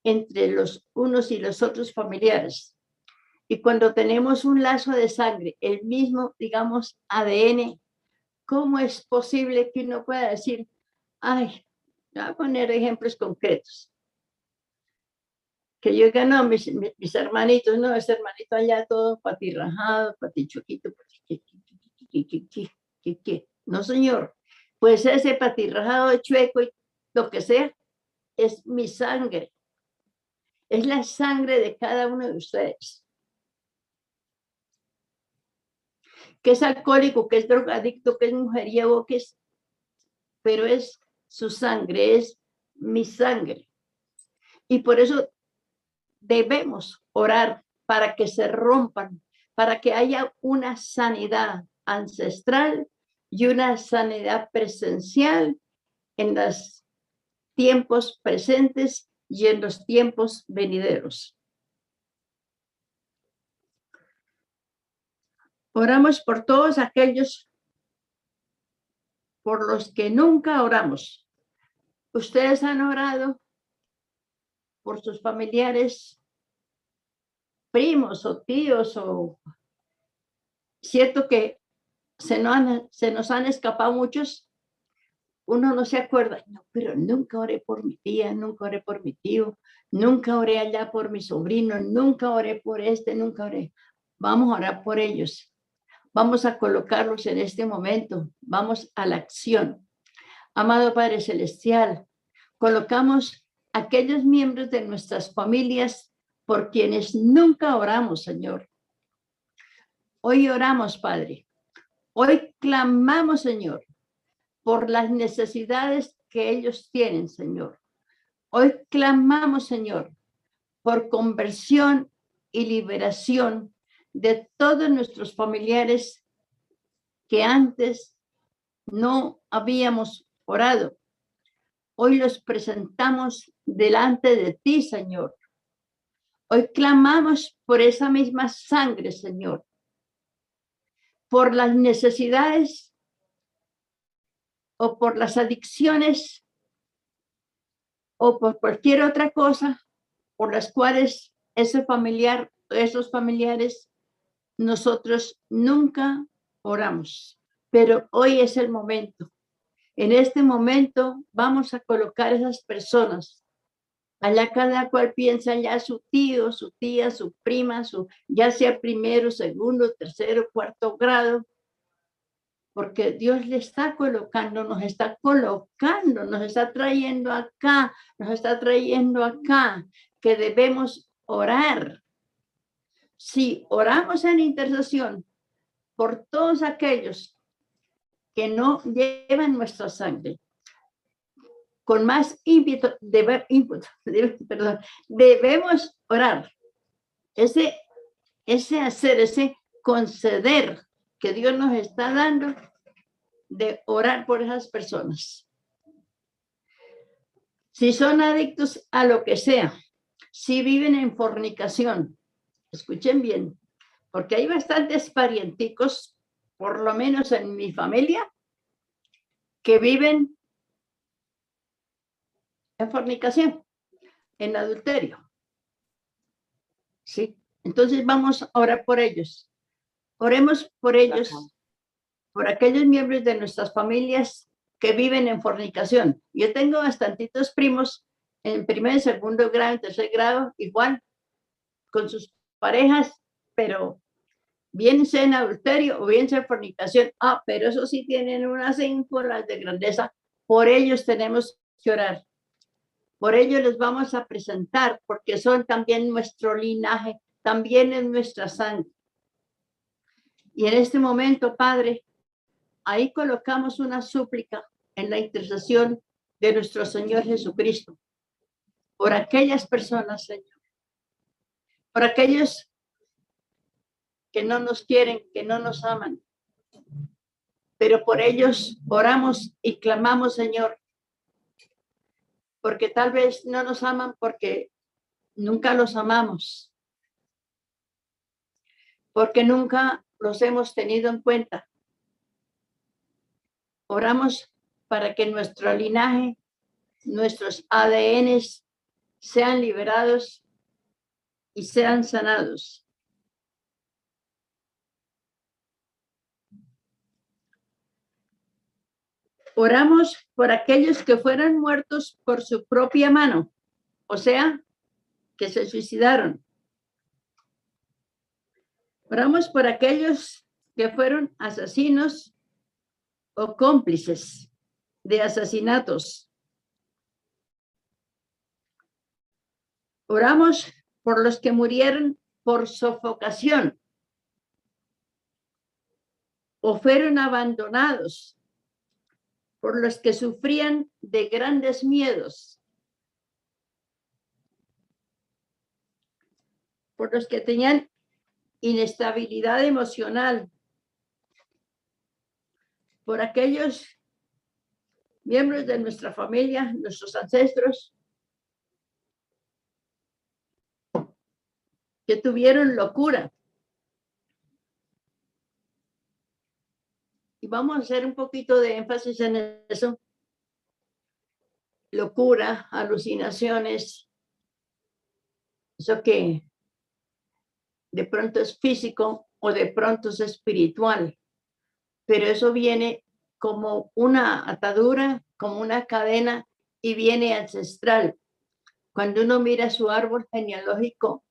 Speaker 5: entre los unos y los otros familiares. Y cuando tenemos un lazo de sangre, el mismo, digamos, ADN, ¿cómo es posible que uno pueda decir, ay, voy a poner ejemplos concretos? Que yo diga, no, mis hermanitos, no, ese hermanito allá todo patirrajado, patichuquito, no, señor. Pues ese patirrajado, chueco y lo que sea, es mi sangre. Es la sangre de cada uno de ustedes. Que es alcohólico, que es drogadicto, que es mujeriego, pero es su sangre, es mi sangre. Y por eso debemos orar para que se rompan, para que haya una sanidad ancestral y una sanidad presencial en los tiempos presentes y en los tiempos venideros. Oramos por todos aquellos por los que nunca oramos. Ustedes han orado por sus familiares, primos o tíos, o cierto que se nos han escapado muchos. Uno no se acuerda, no, pero nunca oré por mi tía, nunca oré por mi tío, nunca oré allá por mi sobrino, nunca oré por nunca oré. Vamos a orar por ellos. Vamos a colocarlos en este momento. Vamos a la acción. Amado Padre Celestial, colocamos aquellos miembros de nuestras familias por quienes nunca oramos, Señor. Hoy oramos, Padre. Hoy clamamos, Señor, por las necesidades que ellos tienen, Señor. Hoy clamamos, Señor, por conversión y liberación de todos nuestros familiares que antes no habíamos orado. Hoy los presentamos delante de ti, Señor. Hoy clamamos por esa misma sangre, Señor, por las necesidades o por las adicciones o por cualquier otra cosa por las cuales esos familiares, nosotros nunca oramos. Pero hoy es el momento. En este momento vamos a colocar esas personas. Allá cada cual piensa ya su tío, su tía, su prima, ya sea primero, segundo, tercero, cuarto grado, porque Dios le está colocando, nos está trayendo acá, que debemos orar, si oramos en intercesión por todos aquellos que no llevan nuestra sangre, con más ímpetu, debemos orar. Ese hacer, ese conceder que Dios nos está dando de orar por esas personas. Si son adictos a lo que sea, si viven en fornicación, escuchen bien, porque hay bastantes parienticos, por lo menos en mi familia, que viven en fornicación, en adulterio. ¿Sí? Entonces vamos a orar por ellos. Oremos por ellos, por aquellos miembros de nuestras familias que viven en fornicación. Yo tengo bastantitos primos en primer, segundo grado, en tercer grado, igual, con sus parejas, pero bien sea en adulterio o bien sea en fornicación. Pero eso sí tienen unas ínfulas de grandeza. Por ellos tenemos que orar. Por ellos les vamos a presentar, porque son también nuestro linaje, también es nuestra sangre. Y en este momento, Padre, ahí colocamos una súplica en la intercesión de nuestro Señor Jesucristo, por aquellas personas, Señor, por aquellos que no nos quieren, que no nos aman, pero por ellos oramos y clamamos, Señor, porque tal vez no nos aman porque nunca los amamos, porque nunca los hemos tenido en cuenta. Oramos para que nuestro linaje, nuestros ADNs sean liberados y sean sanados. Oramos por aquellos que fueron muertos por su propia mano, o sea, que se suicidaron. Oramos por aquellos que fueron asesinos o cómplices de asesinatos. Oramos por los que murieron por sofocación o fueron abandonados, por los que sufrían de grandes miedos, por los que tenían inestabilidad emocional, por aquellos miembros de nuestra familia, nuestros ancestros, que tuvieron locura. Y vamos a hacer un poquito de énfasis en eso. Locura, alucinaciones, eso que de pronto es físico o de pronto es espiritual, pero eso viene como una atadura, como una cadena y viene ancestral. Cuando uno mira su árbol genealógico,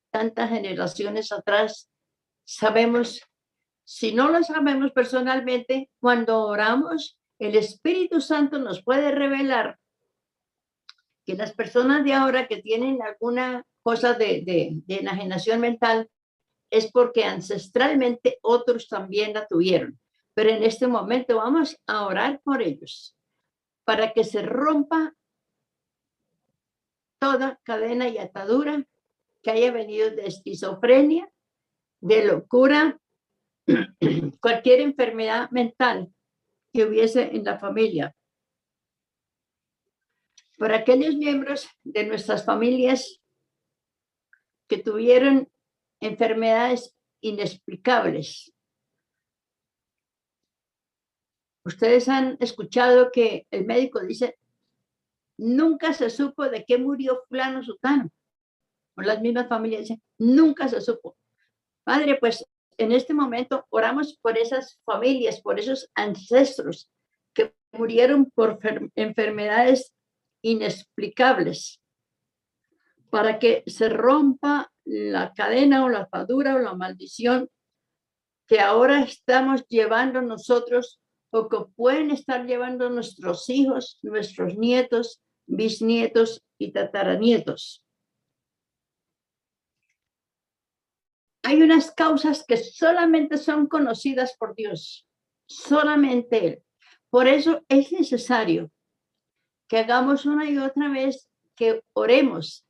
Speaker 5: tantas generaciones atrás, sabemos, si no lo sabemos personalmente, cuando oramos, el Espíritu Santo nos puede revelar que las personas de ahora que tienen alguna cosa de enajenación mental es porque ancestralmente otros también la tuvieron. Pero en este momento vamos a orar por ellos para que se rompa toda cadena y atadura que haya venido de esquizofrenia, de locura, cualquier enfermedad mental que hubiese en la familia. Por aquellos miembros de nuestras familias que tuvieron enfermedades inexplicables. Ustedes han escuchado que el médico dice, nunca se supo de qué murió fulano sutano. O las mismas familias dicen, nunca se supo. Padre, pues en este momento oramos por esas familias, por esos ancestros que murieron por enfermedades inexplicables, para que se rompa la cadena o la atadura o la maldición que ahora estamos llevando nosotros o que pueden estar llevando nuestros hijos, nuestros nietos, bisnietos y tataranietos. hay unas causas que solamente son conocidas por Dios, solamente Él. Por eso es necesario que hagamos una y otra vez, que oremos,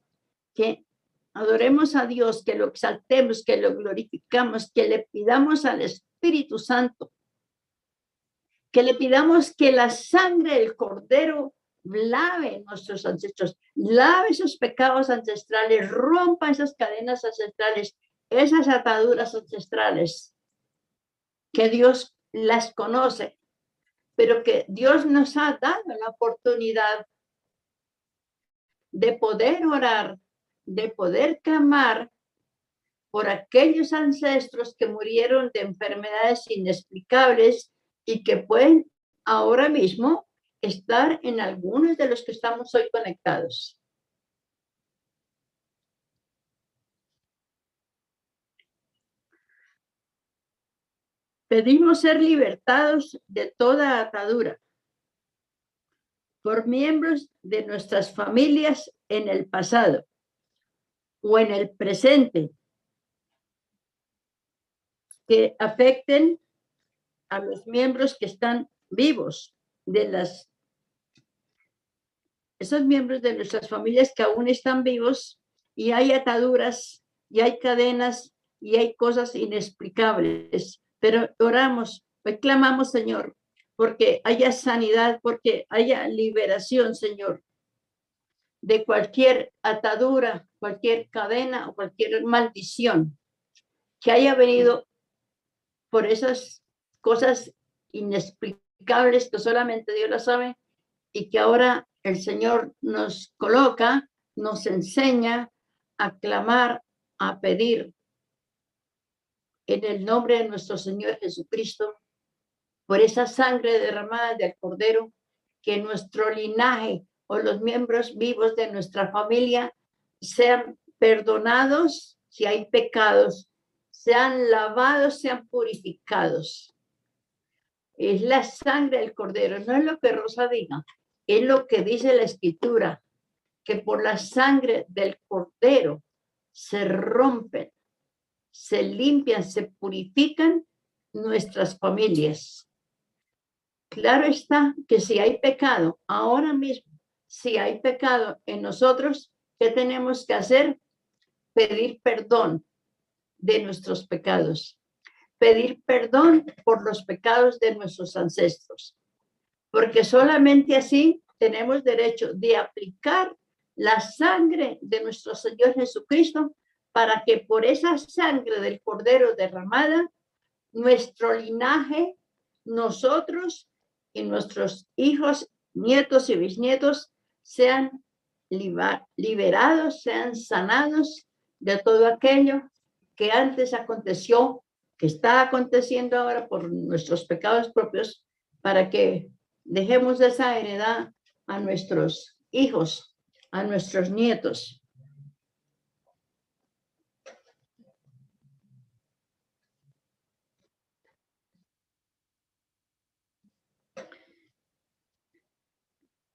Speaker 5: que adoremos a Dios, que lo exaltemos, que lo glorificamos, que le pidamos al Espíritu Santo, que le pidamos que la sangre del Cordero lave nuestros ancestros, lave esos pecados ancestrales, rompa esas cadenas ancestrales, esas ataduras ancestrales, que Dios las conoce, pero que Dios nos ha dado la oportunidad de poder orar, de poder clamar por aquellos ancestros que murieron de enfermedades inexplicables y que pueden ahora mismo estar en algunos de los que estamos hoy conectados. Pedimos ser libertados de toda atadura por miembros de nuestras familias en el pasado o en el presente que afecten a los miembros que están vivos, esos miembros de nuestras familias que aún están vivos, y hay ataduras y hay cadenas y hay cosas inexplicables, pero oramos, hoy clamamos, Señor, porque haya sanidad, porque haya liberación, Señor, de cualquier atadura, cualquier cadena o cualquier maldición que haya venido por esas cosas inexplicables que solamente Dios las sabe, y que ahora el Señor nos coloca, nos enseña a clamar, a pedir en el nombre de nuestro Señor Jesucristo, por esa sangre derramada del Cordero, que nuestro linaje o los miembros vivos de nuestra familia sean perdonados si hay pecados, sean lavados, sean purificados. Es la sangre del Cordero, no es lo que Rosa diga, es lo que dice la Escritura, que por la sangre del Cordero se rompen, se limpian, se purifican nuestras familias. Claro está que si hay pecado, ahora mismo, si hay pecado en nosotros, ¿qué tenemos que hacer? Pedir perdón de nuestros pecados. Pedir perdón por los pecados de nuestros ancestros. Porque solamente así tenemos derecho de aplicar la sangre de nuestro Señor Jesucristo, para que por esa sangre del Cordero derramada, nuestro linaje, nosotros y nuestros hijos, nietos y bisnietos sean liberados, sean sanados de todo aquello que antes aconteció, que está aconteciendo ahora por nuestros pecados propios, para que dejemos esa heredad a nuestros hijos, a nuestros nietos.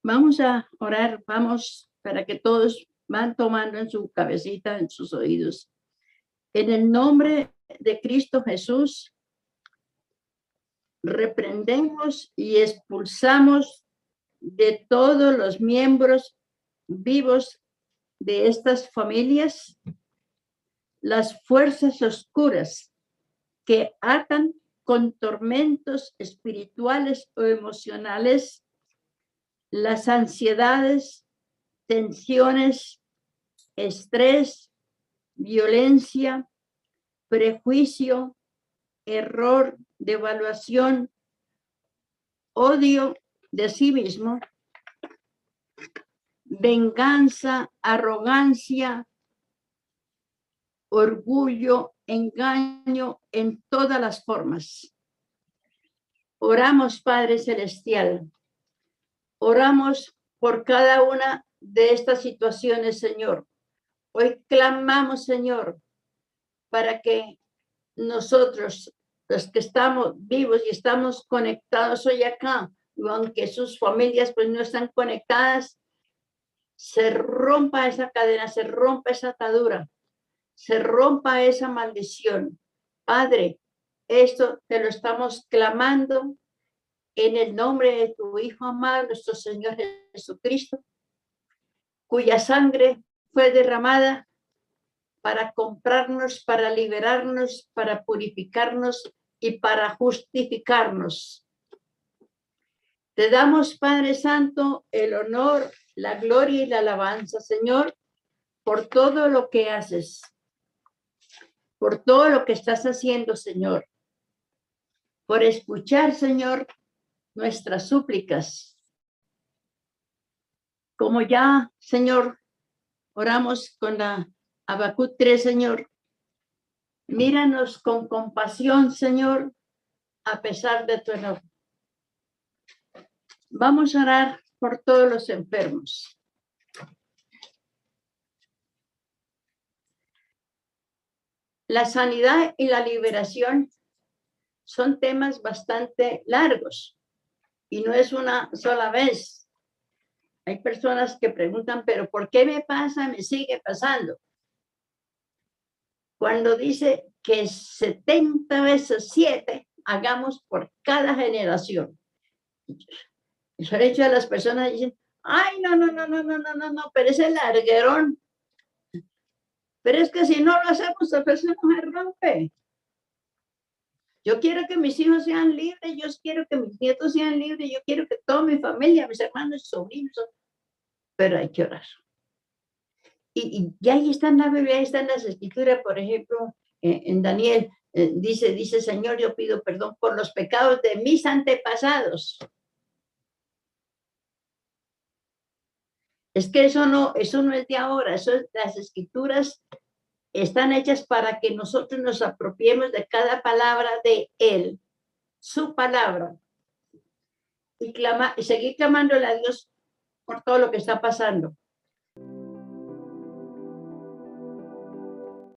Speaker 5: Vamos a orar, vamos, para que todos van tomando en su cabecita, en sus oídos. En el nombre de Cristo Jesús, reprendemos y expulsamos de todos los miembros vivos de estas familias las fuerzas oscuras que atan con tormentos espirituales o emocionales las ansiedades, tensiones, estrés, violencia, prejuicio, error, devaluación, odio de sí mismo, venganza, arrogancia, orgullo, engaño en todas las formas. Oramos, Padre Celestial. Oramos por cada una de estas situaciones, Señor. Hoy clamamos, Señor, para que nosotros, los que estamos vivos y estamos conectados hoy acá, aunque sus familias pues no están conectadas, se rompa esa cadena, se rompa esa atadura, se rompa esa maldición. Padre, esto te lo estamos clamando en el nombre de tu Hijo amado, nuestro Señor Jesucristo, cuya sangre fue derramada para comprarnos, para liberarnos, para purificarnos y para justificarnos. Te damos, Padre Santo, el honor, la gloria y la alabanza, Señor, por todo lo que haces, por todo lo que estás haciendo, Señor, por escuchar, Señor, nuestras súplicas. Como ya, Señor, oramos con la Habacuc 3, Señor, míranos con compasión, Señor, a pesar de tu enojo. Vamos a orar por todos los enfermos. La sanidad y la liberación son temas bastante largos y no es una sola vez. Hay personas que preguntan, pero ¿por qué me pasa? Me sigue pasando. Cuando dice que 70 veces 7 hagamos por cada generación. Eso ha hecho a las personas dicen, ay, no, pero ese larguerón. Pero es que si no lo hacemos, la persona se rompe. Yo quiero que mis hijos sean libres, yo quiero que mis nietos sean libres, yo quiero que toda mi familia, mis hermanos, sobrinos, pero hay que orar. Y ahí está en la Biblia, ahí están las escrituras, por ejemplo, en Daniel, dice, Señor, yo pido perdón por los pecados de mis antepasados. Es que eso no es de ahora, las escrituras están hechas para que nosotros nos apropiemos de cada palabra de Él, su palabra, y seguir clamándole a Dios por todo lo que está pasando.